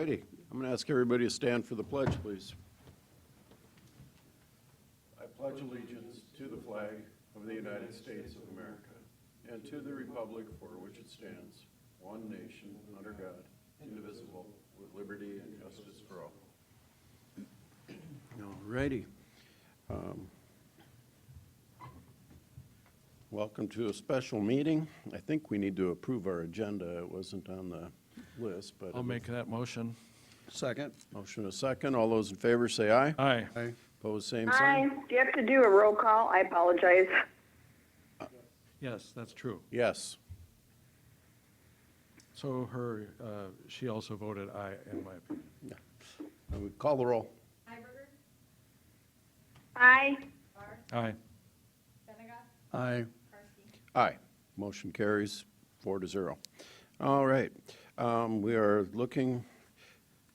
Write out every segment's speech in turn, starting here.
righty. I'm going to ask everybody to stand for the pledge, please. I pledge allegiance to the flag of the United States of America and to the republic for which it stands, one nation, under God, indivisible, with liberty and justice for all. All righty. Welcome to a special meeting. I think we need to approve our agenda. It wasn't on the list, but I'll make that motion. Second. motion a second. All those in favor say aye. Aye. Aye. Opposed, same Aye. sign. Do you have to do a roll call? I apologize. Yes, that's true. Yes. So she also voted aye, in my opinion. And we call the roll. Aye. Aye. Aye. Aye. Motion carries 4-0. All right. We are looking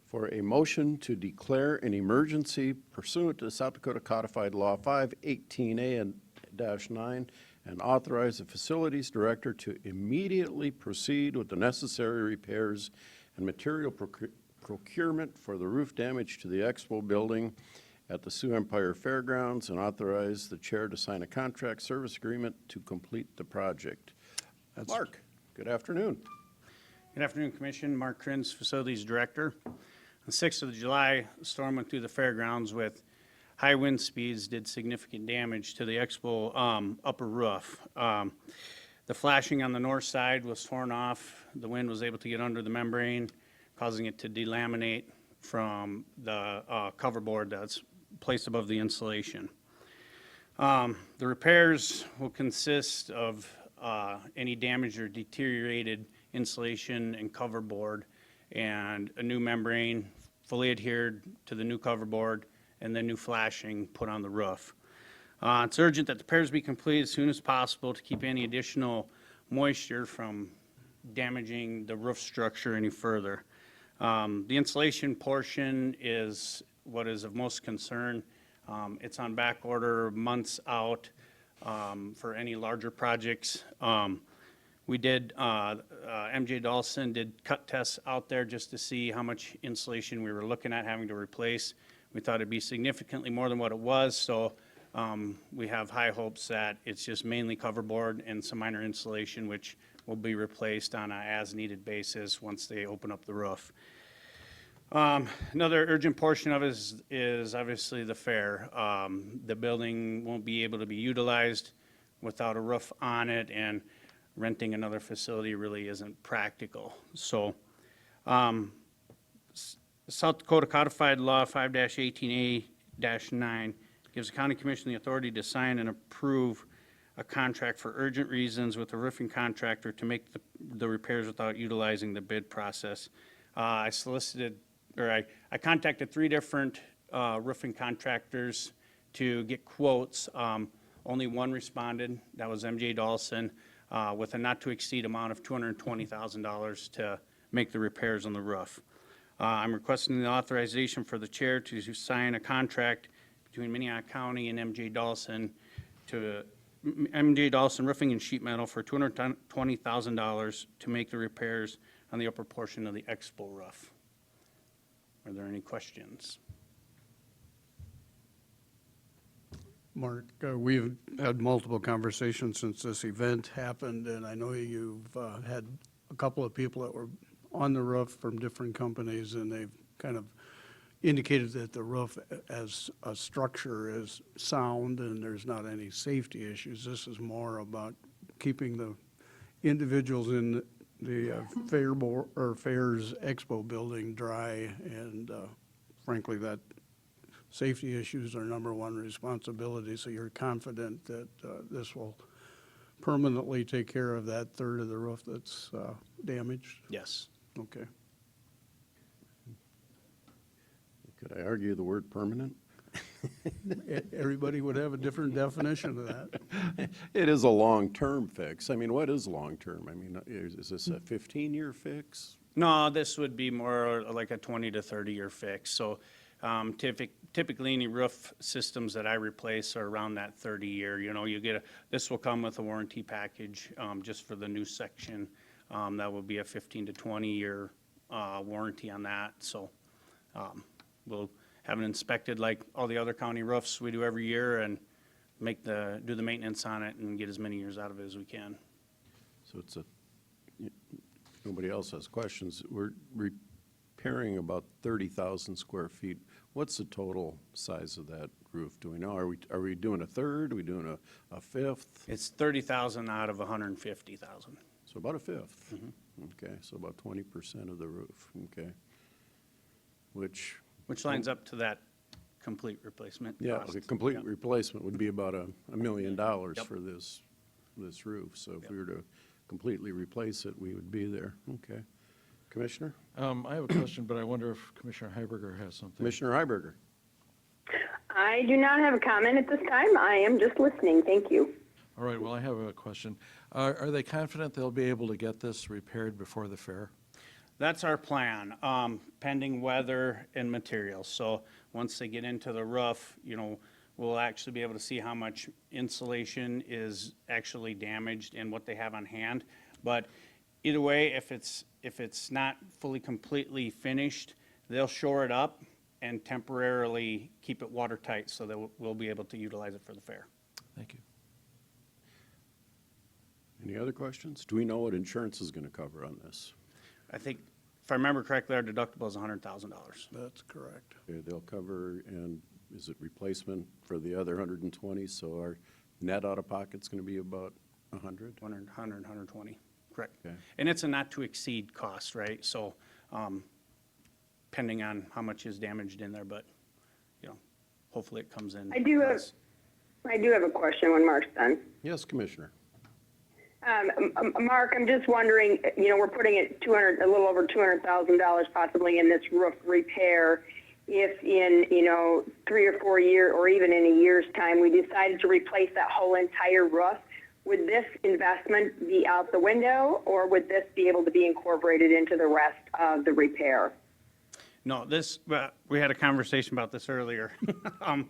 for a motion to declare an emergency pursuant to South Dakota Codified Law 518A-9 and authorize the facilities director to immediately proceed with the necessary repairs and material procurement for the roof damage to the Expo building at the Sioux Empire Fairgrounds and authorize the chair to sign a contract service agreement to complete the project. Mark, good afternoon. Good afternoon, Commission. Mark Krins, Facilities Director. On the 6th of July, a storm went through the fairgrounds with high wind speeds, did significant damage to the Expo upper roof. The flashing on the north side was torn off. The wind was able to get under the membrane, causing it to delaminate from the cover board that's placed above the insulation. The repairs will consist of any damaged or deteriorated insulation and cover board and a new membrane fully adhered to the new cover board and then new flashing put on the roof. It's urgent that the repairs be completed as soon as possible to keep any additional moisture from damaging the roof structure any further. The insulation portion is what is of most concern. It's on back order months out for any larger projects. We did, MJ Dawson did cut tests out there just to see how much insulation we were looking at having to replace. We thought it'd be significantly more than what it was, so we have high hopes that it's just mainly cover board and some minor insulation, which will be replaced on a as-needed basis once they open up the roof. Another urgent portion of it is obviously the fair. The building won't be able to be utilized without a roof on it, and renting another facility really isn't practical. So, South Dakota Codified Law 5-18A-9 gives the County Commission the authority to sign and approve a contract for urgent reasons with a roofing contractor to make the repairs without utilizing the bid process. I contacted 3 different roofing contractors to get quotes. Only one responded. That was MJ Dawson, with a not-to-exceed amount of $220,000 to make the repairs on the roof. I'm requesting the authorization for the chair to sign a contract between Minnehaha County and MJ Dawson Roofing and Sheet Metal for $220,000 to make the repairs on the upper portion of the Expo roof. Are there any questions? Mark, we've had multiple conversations since this event happened, and I know you've had a couple of people that were on the roof from different companies, and they've kind of indicated that the roof as a structure is sound and there's not any safety issues. This is more about keeping the individuals in the Fairs Expo building dry, and frankly, that safety issues are number one responsibility, so you're confident that this will permanently take care of that third of the roof that's damaged? Yes. Okay. Could I argue the word permanent? Everybody would have a different definition of that. It is a long-term fix. I mean, what is long-term? I mean, is this a 15-year fix? No, this would be more like a 20 to 30-year fix. So typically any roof systems that I replace are around that 30-year. You know, this will come with a warranty package just for the new section. That will be a 15 to 20-year warranty on that, so, we'll have it inspected like all the other county roofs we do every year and do the maintenance on it and get as many years out of it as we can. So it's nobody else has questions. We're repairing about 30,000 square feet. What's the total size of that roof? Do we know? Are we doing a third? Are we doing a fifth? It's 30,000 out of 150,000. So about a fifth. Okay, so about 20% of the roof, okay. Which, Which lines up to that complete replacement yeah, cost. the complete Yep. replacement would be about $1 million Yep. for this roof. So if Yep. we were to completely replace it, we would be there. Okay. Commissioner? I have a question, but I wonder if Commissioner Heiberger has something. Commissioner Heiberger? I do not have a comment at this time. I am just listening. Thank you. All right, well, I have a question. Are they confident they'll be able to get this repaired before the fair? That's our plan, pending weather and materials. So once they get into the roof, we'll actually be able to see how much insulation is actually damaged and what they have on hand. But either way, if it's not fully completely finished, they'll shore it up and temporarily keep it watertight so that we'll be able to utilize it for the fair. Thank you. Any other questions? Do we know what insurance is going to cover on this? I think, if I remember correctly, our deductible is $100,000. That's correct. Okay, they'll cover, and is it replacement for the other 120? So our net out-of-pocket's going to be about 100? 100, 120, correct. Okay. And it's a not-to-exceed cost, right? So, pending on how much is damaged in there, but, hopefully it comes in. I do have a question when Mark's done. Yes, Commissioner. Mark, I'm just wondering, we're putting a little over $200,000 possibly in this roof repair. If in, 3 or 4 years, or even in a year's time, we decided to replace that whole entire roof, would this investment be out the window, or would this be able to be incorporated into the rest of the repair? No, we had a conversation about this earlier,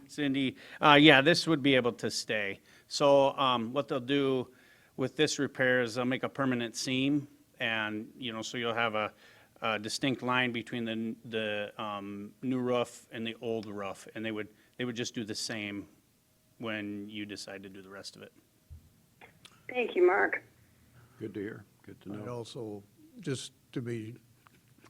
Cindy. Yeah, this would be able to stay. So, what they'll do with this repair is they'll make a permanent seam, and, so you'll have a distinct line between the new roof and the old roof, and they would just do the same when you decide to do the rest of it. Thank you, Mark. Good to hear. Good to I'd know. also, just to be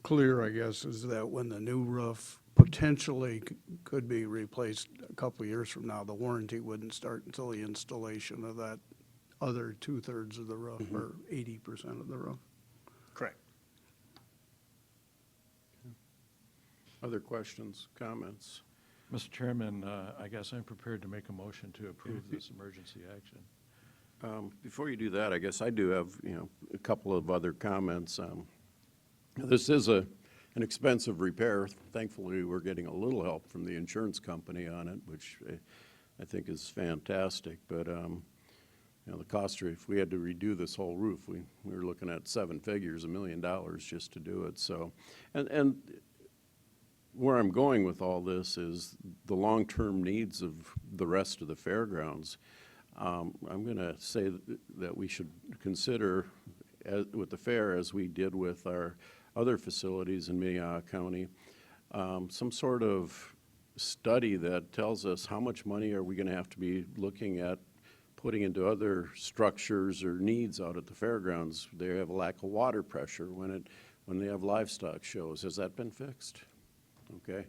clear, I guess, is that when the new roof potentially could be replaced a couple of years from now, the warranty wouldn't start until the installation of that other 2/3 of the roof, or 80% of the roof. Correct. Other questions, comments? Mr. Chairman, I guess I'm prepared to make a motion to approve this emergency action. Before you do that, I guess I do have, a couple of other comments. This is an expensive repair. Thankfully, we're getting a little help from the insurance company on it, which I think is fantastic. But, the cost, if we had to redo this whole roof, we were looking at 7 figures, $1 million just to do it. So, and where I'm going with all this is the long-term needs of the rest of the fairgrounds. I'm going to say that we should consider with the fair, as we did with our other facilities in Minnehaha County, some sort of study that tells us how much money are we going to have to be looking at putting into other structures or needs out at the fairgrounds. They have a lack of water pressure when they have livestock shows. Has that been fixed? Okay.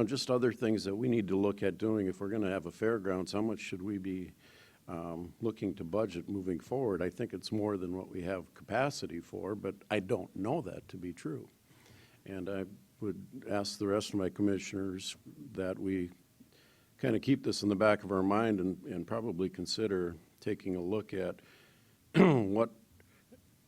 Just other things that we need to look at doing if we're going to have a fairgrounds. How much should we be looking to budget moving forward? I think it's more than what we have capacity for, but I don't know that to be true. And I would ask the rest of my commissioners that we kind of keep this in the back of our mind and probably consider taking a look at what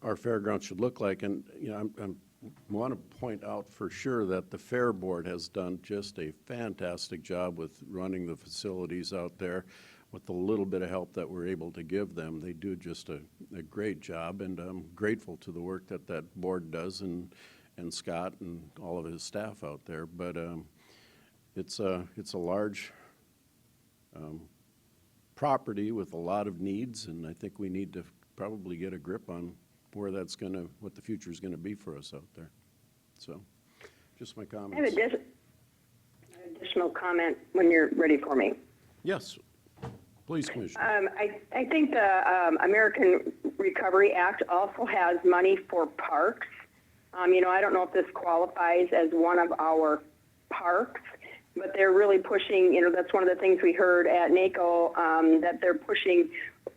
our fairgrounds should look like. And, I want to point out for sure that the Fair Board has done just a fantastic job with running the facilities out there. With the little bit of help that we're able to give them, they do just a great job, and I'm grateful to the work that board does and Scott and all of his staff out there. But it's a large property with a lot of needs, and I think we need to probably get a grip on what the future is going to be for us out there. So, just my I have comments. an additional comment when you're ready for me. Yes, please, Commissioner. I think the American Recovery Act also has money for parks. I don't know if this qualifies as one of our parks, but they're really pushing, that's one of the things we heard at NACO, that they're pushing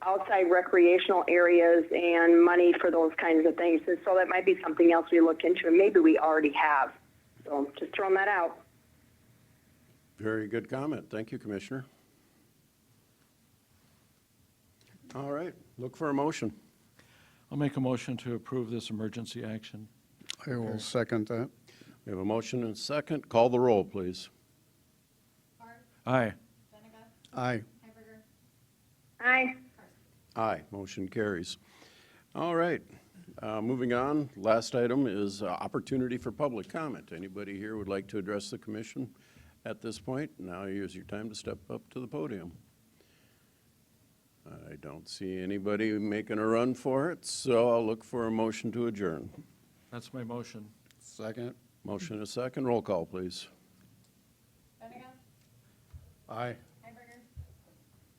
outside recreational areas and money for those kinds of things. And so that might be something else we look into, and maybe we already have. So just throwing that out. Very good comment. Thank you, Commissioner. All right, look for a motion. I'll make a motion to approve this emergency action. I will second that. We have a motion and a second. Call the roll, please. Aye. Aye. Aye. Aye, motion carries. All right, moving on. Last item is opportunity for public comment. Anybody here would like to address the commission at this point? Now is your time to step up to the podium. I don't see anybody making a run for it, so I'll look for a motion to adjourn. That's my motion. Second. Motion and a second. Roll call, please. Aye.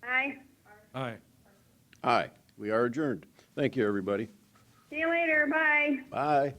Aye. Aye. Aye, we are adjourned. Thank you, everybody. See you later. Bye. Bye.